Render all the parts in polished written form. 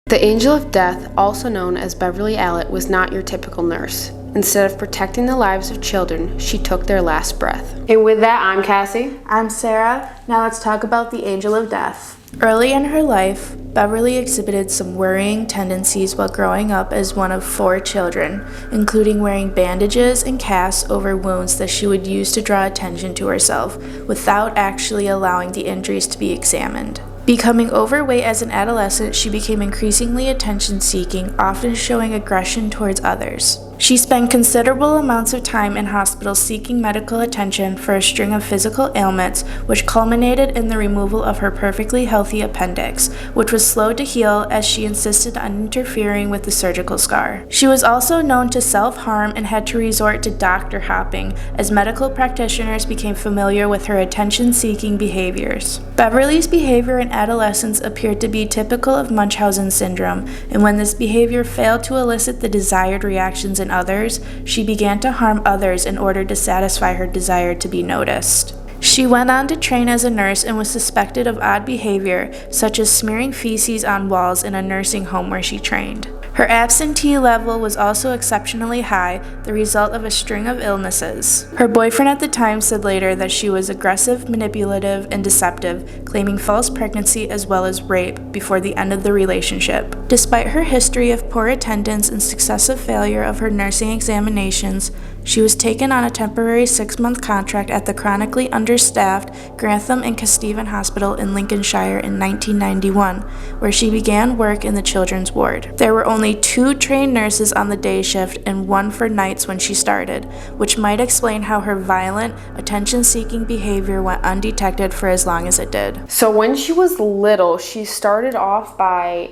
The Angel of Death, also known as Beverley Allitt, was not your typical nurse. Instead of protecting the lives of children, she took their last breath. And with that, I'm Cassie. I'm Sarah. Now let's talk about the Angel of Death. Early in her life, Beverley exhibited some worrying tendencies while growing up as one of 4 children, including wearing bandages and casts over wounds that she would use to draw attention to herself, without actually allowing the injuries to be examined. Becoming overweight as an adolescent, she became increasingly attention-seeking, often showing aggression towards others. She spent considerable amounts of time in hospitals seeking medical attention for a string of physical ailments, which culminated in the removal of her perfectly healthy appendix, which was slow to heal as she insisted on interfering with the surgical scar. She was also known to self-harm and had to resort to doctor hopping as medical practitioners became familiar with her attention-seeking behaviors. Beverley's behavior in adolescence appeared to be typical of Munchausen syndrome, and when this behavior failed to elicit the desired reactions in others, she began to harm others in order to satisfy her desire to be noticed. She went on to train as a nurse and was suspected of odd behavior, such as smearing feces on walls in a nursing home where she trained. Her absentee level was also exceptionally high, the result of a string of illnesses. Her boyfriend at the time said later that she was aggressive, manipulative, and deceptive, claiming false pregnancy as well as rape before the end of the relationship. Despite her history of poor attendance and successive failure of her nursing examinations, she was taken on a temporary 6-month contract at the chronically understaffed Grantham and Kesteven Hospital in Lincolnshire in 1991, where she began work in the children's ward. There were only 2 trained nurses on the day shift and 1 for nights when she started, which might explain how her violent, attention-seeking behavior went undetected for as long as it did. So when she was little, she started off by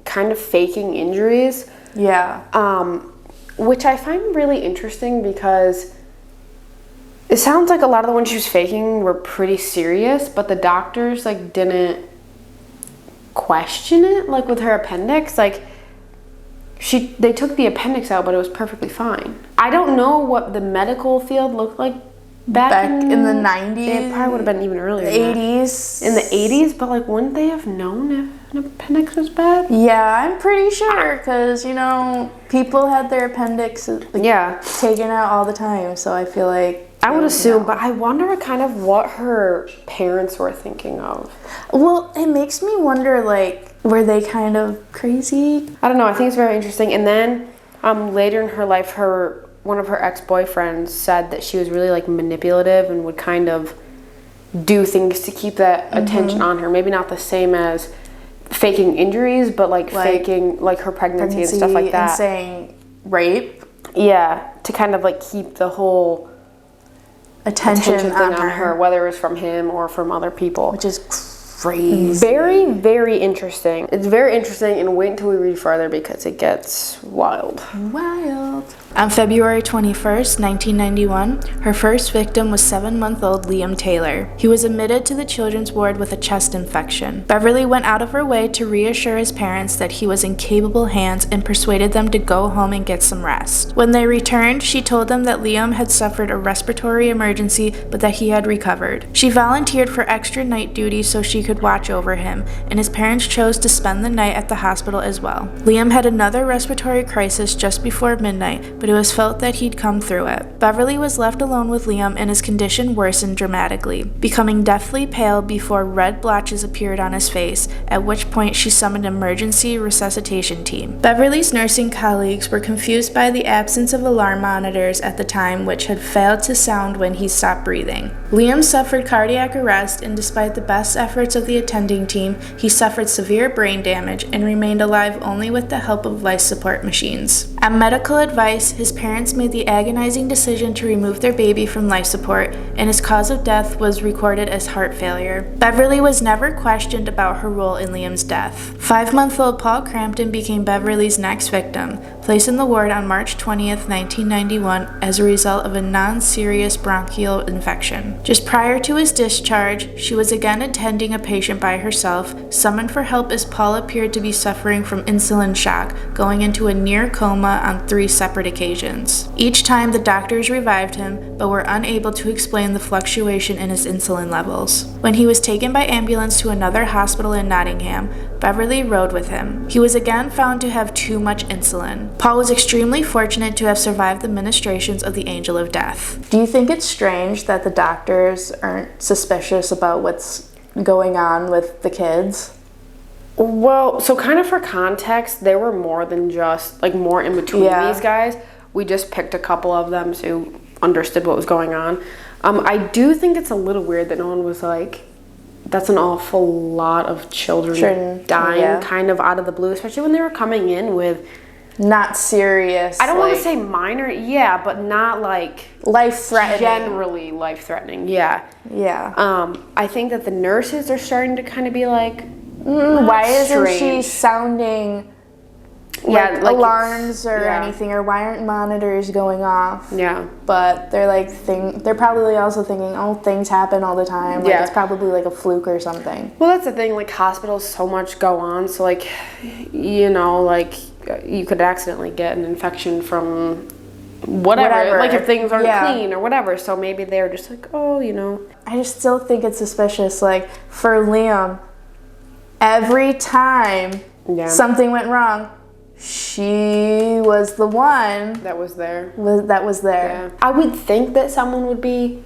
kind of faking injuries. Yeah. Which I find really interesting because it sounds like a lot of the ones she was faking were pretty serious, but the doctors didn't question it, with her appendix. They took the appendix out, but it was perfectly fine. I don't know what the medical field looked like back in the 90s. It probably would have been even earlier. The 80s. In the 80s, but wouldn't they have known if an appendix was bad? Yeah, I'm pretty sure, because people had their appendix taken out all the time, so I feel like I would assume, but I wonder what her parents were thinking of. Well, it makes me wonder, were they kind of crazy? I don't know. I think it's very interesting. And then later in her life, one of her ex-boyfriends said that she was really manipulative and would kind of do things to keep that attention on her. Maybe not the same as faking injuries, but faking her pregnancy and stuff like that. And saying rape. Yeah, to kind of keep the whole attention thing on her, whether it was from him or from other people. Which is crazy. Very, very interesting. It's very interesting, and wait until we read further because it gets wild. On February 21st, 1991, her first victim was 7-month-old Liam Taylor. He was admitted to the children's ward with a chest infection. Beverley went out of her way to reassure his parents that he was in capable hands and persuaded them to go home and get some rest. When they returned, she told them that Liam had suffered a respiratory emergency, but that he had recovered. She volunteered for extra night duty so she could watch over him, and his parents chose to spend the night at the hospital as well. Liam had another respiratory crisis just before midnight, but it was felt that he'd come through it. Beverley was left alone with Liam, and his condition worsened dramatically, becoming deathly pale before red blotches appeared on his face, at which point she summoned an emergency resuscitation team. Beverley's nursing colleagues were confused by the absence of alarm monitors at the time, which had failed to sound when he stopped breathing. Liam suffered cardiac arrest, and despite the best efforts of the attending team, he suffered severe brain damage and remained alive only with the help of life support machines. At medical advice, his parents made the agonizing decision to remove their baby from life support, and his cause of death was recorded as heart failure. Beverley was never questioned about her role in Liam's death. 5-month-old Paul Crampton became Beverley's next victim. placed in the ward on March 20th, 1991 as a result of a non-serious bronchial infection. Just prior to his discharge, she was again attending a patient by herself, summoned for help as Paul appeared to be suffering from insulin shock, going into a near coma on 3 separate occasions. Each time the doctors revived him, but were unable to explain the fluctuation in his insulin levels. When he was taken by ambulance to another hospital in Nottingham, Beverley rode with him. He was again found to have too much insulin. Paul was extremely fortunate to have survived the ministrations of the angel of death. Do you think it's strange that the doctors aren't suspicious about what's going on with the kids? Well, so kind of for context, there were more than just, like, more in between these guys. We just picked a couple of them who understood what was going on. I do think it's a little weird that no one was like, that's an awful lot of children dying kind of out of the blue, especially when they were coming in with... Not serious. I don't want to say minor, but not like... Life-threatening. Generally life-threatening, yeah. I think that the nurses are starting to kind of be like... why isn't she sounding like alarms or anything, or why aren't monitors going off? But they're like they're probably also thinking, oh, things happen all the time, like it's probably like a fluke or something. Well, that's the thing, like hospitals, so much go on, so like, you know, like you could accidentally get an infection from whatever. Like if things aren't clean or whatever, so maybe they're just like, oh, you know. I just still think it's suspicious, like for Liam, every time something went wrong, she was the one that was there. I I would think that someone would be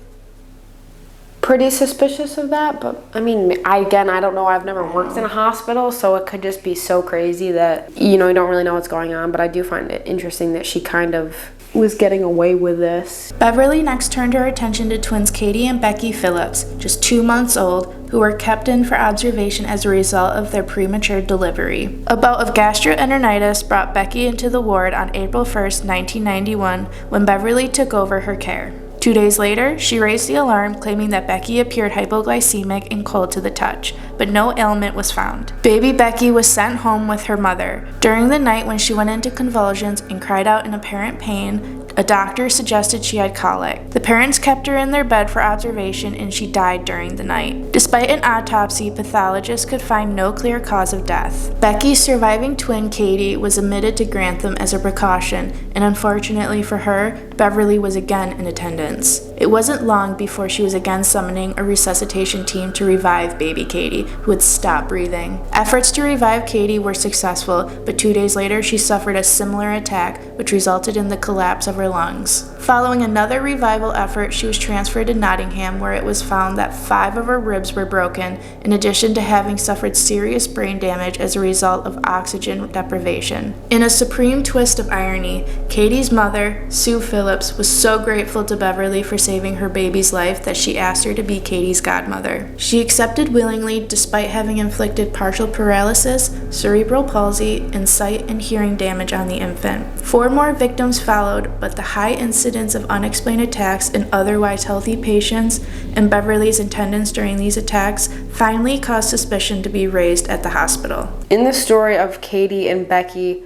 pretty suspicious of that, but I mean, I don't know. I've never worked in a hospital, so it could just be so crazy that, you know, you don't really know what's going on, but I do find it interesting that she kind of was getting away with this. Beverley next turned her attention to twins Katie and Becky Phillips, just 2 months old, who were kept in for observation as a result of their premature delivery. A bout of gastroenteritis brought Becky into the ward on April 1st, 1991, when Beverley took over her care. 2 days later, she raised the alarm, claiming that Becky appeared hypoglycemic and cold to the touch, but no ailment was found. Baby Becky was sent home with her mother. During the night, when she went into convulsions and cried out in apparent pain, a doctor suggested she had colic. The parents kept her in their bed for observation, and she died during the night. Despite an autopsy, pathologists could find no clear cause of death. Becky's surviving twin, Katie, was admitted to Grantham as a precaution, and unfortunately for her, Beverley was again in attendance. It wasn't long before she was again summoning a resuscitation team to revive baby Katie, who had stopped breathing. Efforts to revive Katie were successful, but 2 days later she suffered a similar attack, which resulted in the collapse of her lungs. Following another revival effort, she was transferred to Nottingham, where it was found that 5 of her ribs were broken, in addition to having suffered serious brain damage as a result of oxygen deprivation. In a supreme twist of irony, Katie's mother, Sue Phillips, was so grateful to Beverley for saving her baby's life that she asked her to be Katie's godmother. She accepted willingly, despite having inflicted partial paralysis, cerebral palsy, and sight and hearing damage on the infant. 4 more victims followed, but the high incidence of unexplained attacks in otherwise healthy patients and Beverley's attendance during these attacks finally caused suspicion to be raised at the hospital. In the story of Katie and Becky,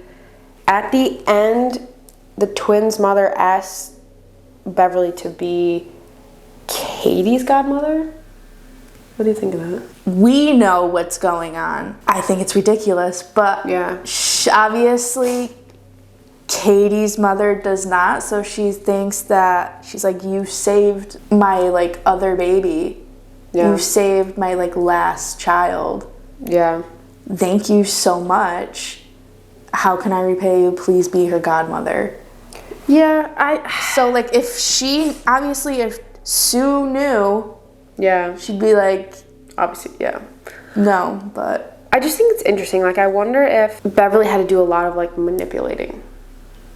at the end, the twins' mother asked Beverley to be Katie's godmother? What do you think of that? We know what's going on. I think it's ridiculous, but obviously Katie's mother does not, so she thinks that she's like, you saved my like other baby. You saved my like last child. Thank you so much. How can I repay you? Please be her godmother. So like if Sue knew, she'd be like, obviously, no, but I just think it's interesting. Like, I wonder if Beverley had to do a lot of like manipulating.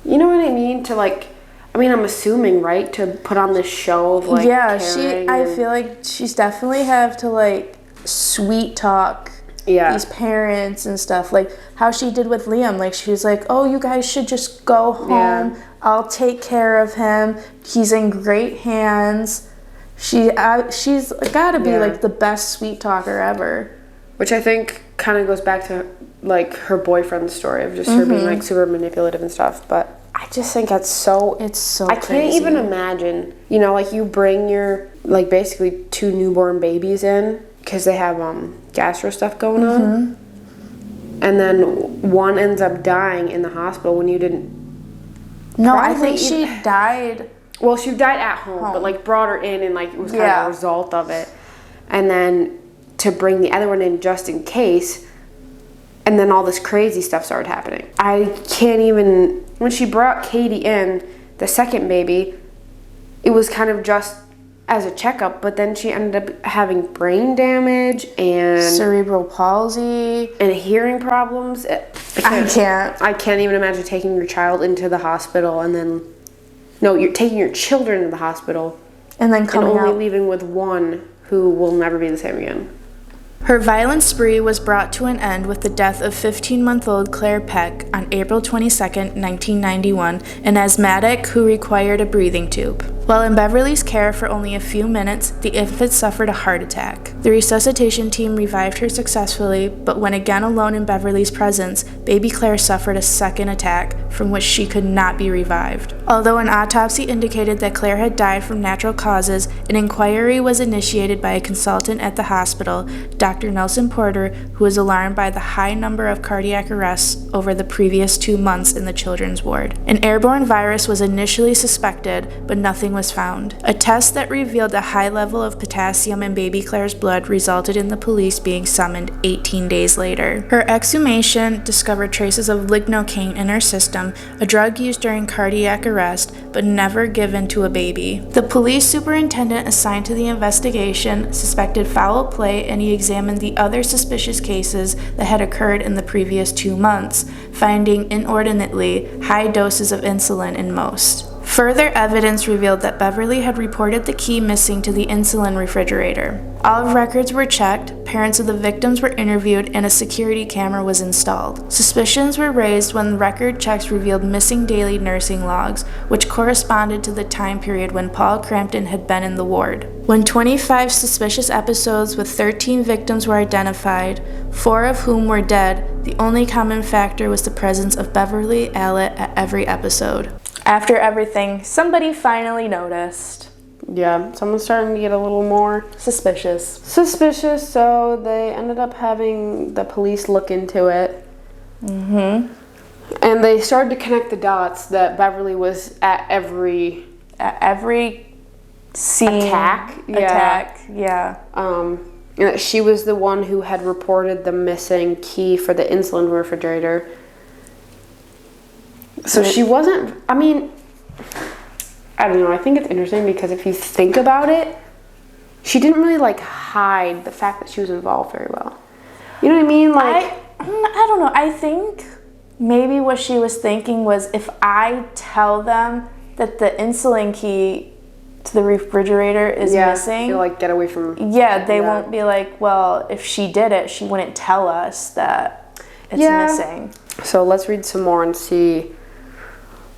You know what I mean? To like, I mean, I'm assuming, right? To put on this show of like, I feel like she's definitely have to like sweet talk these parents and stuff, like how she did with Liam. Like she was like, oh, you guys should just go home. I'll take care of him. He's in great hands. She's got to be like the best sweet talker ever. Which I think kind of goes back to like her boyfriend's story of just her being like super manipulative and stuff. But I just think it's so I crazy. can't even imagine, you know, like you bring your like basically 2 newborn babies in because they have gastro stuff going on, and then one ends up dying in the hospital when you didn't. No, I think she died. Well, she died at home, but like brought her in and like it was kind of a result of it. And then to bring the other one in just in case, and then all this crazy stuff started happening. I can't even, when she brought Katie in, the second baby, it was kind of just as a checkup, but then she ended up having brain damage and cerebral palsy and hearing problems. I can't even imagine taking your child into the hospital and then, no, you're taking your children to the hospital and then coming and only out leaving with one who will never be the same again. Her violent spree was brought to an end with the death of 15-month-old Claire Peck on April 22, 1991, an asthmatic who required a breathing tube. While in Beverly's care for only a few minutes, the infant suffered a heart attack. The resuscitation team revived her successfully, but when again alone in Beverly's presence, baby Claire suffered a second attack from which she could not be revived. Although an autopsy indicated that Claire had died from natural causes, an inquiry was initiated by a consultant at the hospital, Dr. Nelson Porter, who was alarmed by the high number of cardiac arrests over the previous 2 months in the children's ward. An airborne virus was initially suspected, but nothing was found. A test that revealed a high level of potassium in baby Claire's blood resulted in the police being summoned 18 days later. Her exhumation discovered traces of lignocaine in her system, a drug used during cardiac arrest, but never given to a baby. The police superintendent assigned to the investigation suspected foul play, and he examined the other suspicious cases that had occurred in the previous 2 months, finding inordinately high doses of insulin in most. Further evidence revealed that Beverly had reported the key missing to the insulin refrigerator. All records were checked, parents of the victims were interviewed, and a security camera was installed. Suspicions were raised when record checks revealed missing daily nursing logs, which corresponded to the time period when Paul Crampton had been in the ward. When 25 suspicious episodes with 13 victims were identified, 4 of whom were dead, the only common factor was the presence of Beverley Allitt at every episode. After everything, somebody finally noticed. Yeah, someone's starting to get a little more suspicious, so they ended up having the police look into it. And they started to connect the dots that Beverly was at every scene attack. Yeah. And that she was the one who had reported the missing key for the insulin refrigerator. So she wasn't, I mean, I don't know, I think it's interesting because if you think about it, she didn't really like hide the fact that she was involved very well. You know what I mean? Like, I don't know. I think maybe what she was thinking was, if I tell them that the insulin key to the refrigerator is missing, you'll like get away from. Yeah, they won't be like, well, if she did it, she wouldn't tell us that it's missing. So let's read some more and see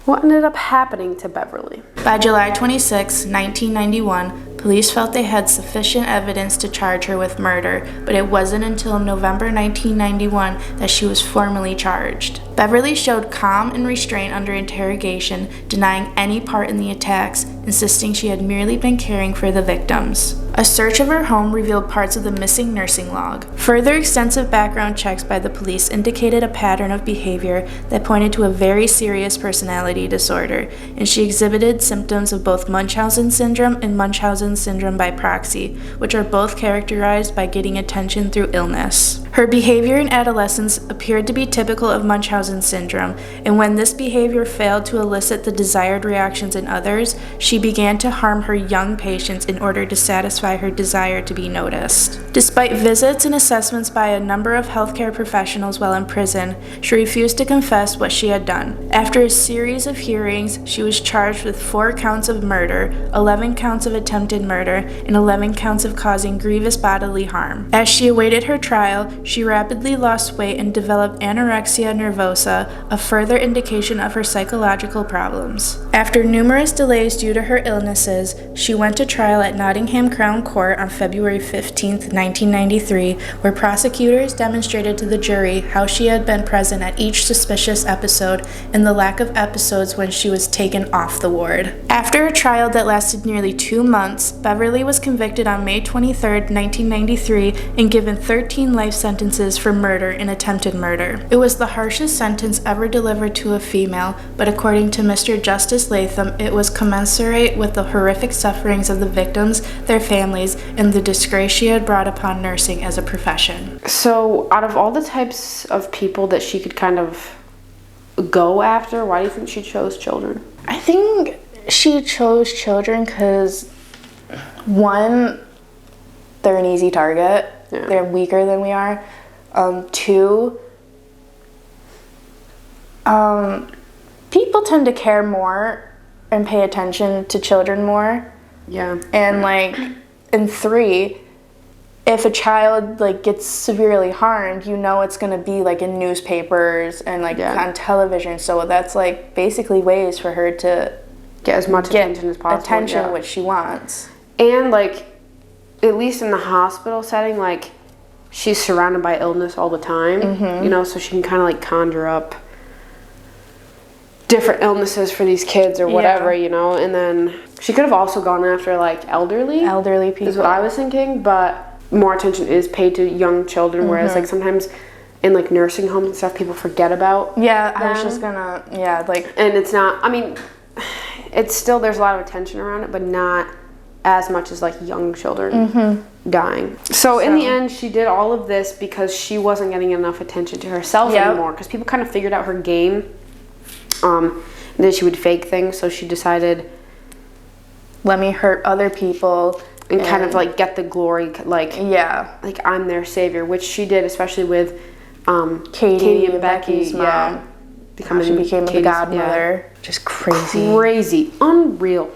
what ended up happening to Beverly. By July 26, 1991, police felt they had sufficient evidence to charge her with murder, but it wasn't until November 1991 that she was formally charged. Beverly showed calm and restraint under interrogation, denying any part in the attacks, insisting she had merely been caring for the victims. A search of her home revealed parts of the missing nursing log. Further extensive background checks by the police indicated a pattern of behavior that pointed to a very serious personality disorder, and she exhibited symptoms of both Munchausen syndrome and Munchausen syndrome by proxy, which are both characterized by getting attention through illness. Her behavior in adolescence appeared to be typical of Munchausen syndrome, and when this behavior failed to elicit the desired reactions in others, she began to harm her young patients in order to satisfy her desire to be noticed. Despite visits and assessments by a number of healthcare professionals while in prison, she refused to confess what she had done. After a series of hearings, she was charged with 4 counts of murder, 11 counts of attempted murder, and 11 counts of causing grievous bodily harm. As she awaited her trial, she rapidly lost weight and developed anorexia nervosa, a further indication of her psychological problems. After numerous delays due to her illnesses, she went to trial at Nottingham Crown Court on February 15, 1993, where prosecutors demonstrated to the jury how she had been present at each suspicious episode and the lack of episodes when she was taken off the ward. After a trial that lasted nearly 2 months, Beverley was convicted on May 23, 1993, and given 13 life sentences for murder and attempted murder. It was the harshest sentence ever delivered to a female, but according to Mr. Justice Latham, it was commensurate with the horrific sufferings of the victims, their families, and the disgrace she had brought upon nursing as a profession. So, out of all the types of people that she could kind of go after, why do you think she chose children? I think she chose children because, one, they're an easy target. Yeah. They're weaker than we are. Two, people tend to care more and pay attention to children more. Yeah. And and three, if a child gets severely harmed, it's going to be in newspapers and on television. So that's basically ways for her to get as much attention as possible. Which she wants. And at least in the hospital setting, she's surrounded by illness all the time, so she can kind of conjure up different illnesses for these kids or whatever, and then she could have also gone after elderly people is what I was thinking, but more attention is paid to young children, whereas sometimes in nursing homes and stuff people forget about them. I was just gonna and it's not, I mean, it's still, there's a lot of attention around it, but not as much as young children dying. So in the end, she did all of this because she wasn't getting enough attention to herself anymore, because people kind of figured out her game, and then she would fake things. So she decided, let me hurt other people and kind of get the glory, I'm their savior, which she did, especially with Katie and Becky's mom. She became the godmother. Just crazy, unreal.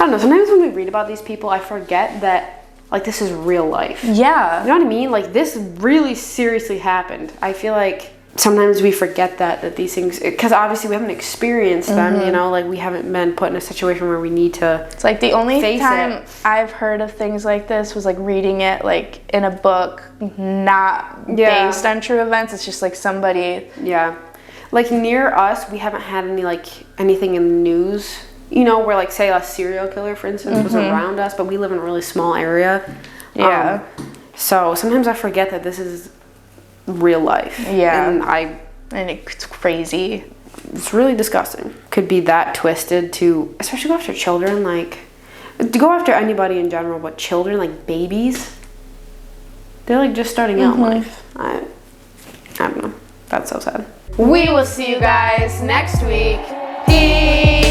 I don't know, sometimes when we read about these people, I forget that, this is real life. Yeah. You know what I mean? This really seriously happened. I feel sometimes we forget that these things, because obviously we haven't experienced them, we haven't been put in a situation where we need to It's the only time I've heard of things like this was reading it in a book, not based on true events. It's just somebody. Yeah. Near us, we haven't had any anything in the news, where say a serial killer, for instance, was around us, but we live in a really small area. Yeah. So sometimes I forget that this is real life. Yeah. And it's crazy. It's really disgusting. Could be that twisted to, especially go after children, to go after anybody in general, but children, babies, they're just starting out in life. I don't know. That's so sad. We will see you guys next week. Peace.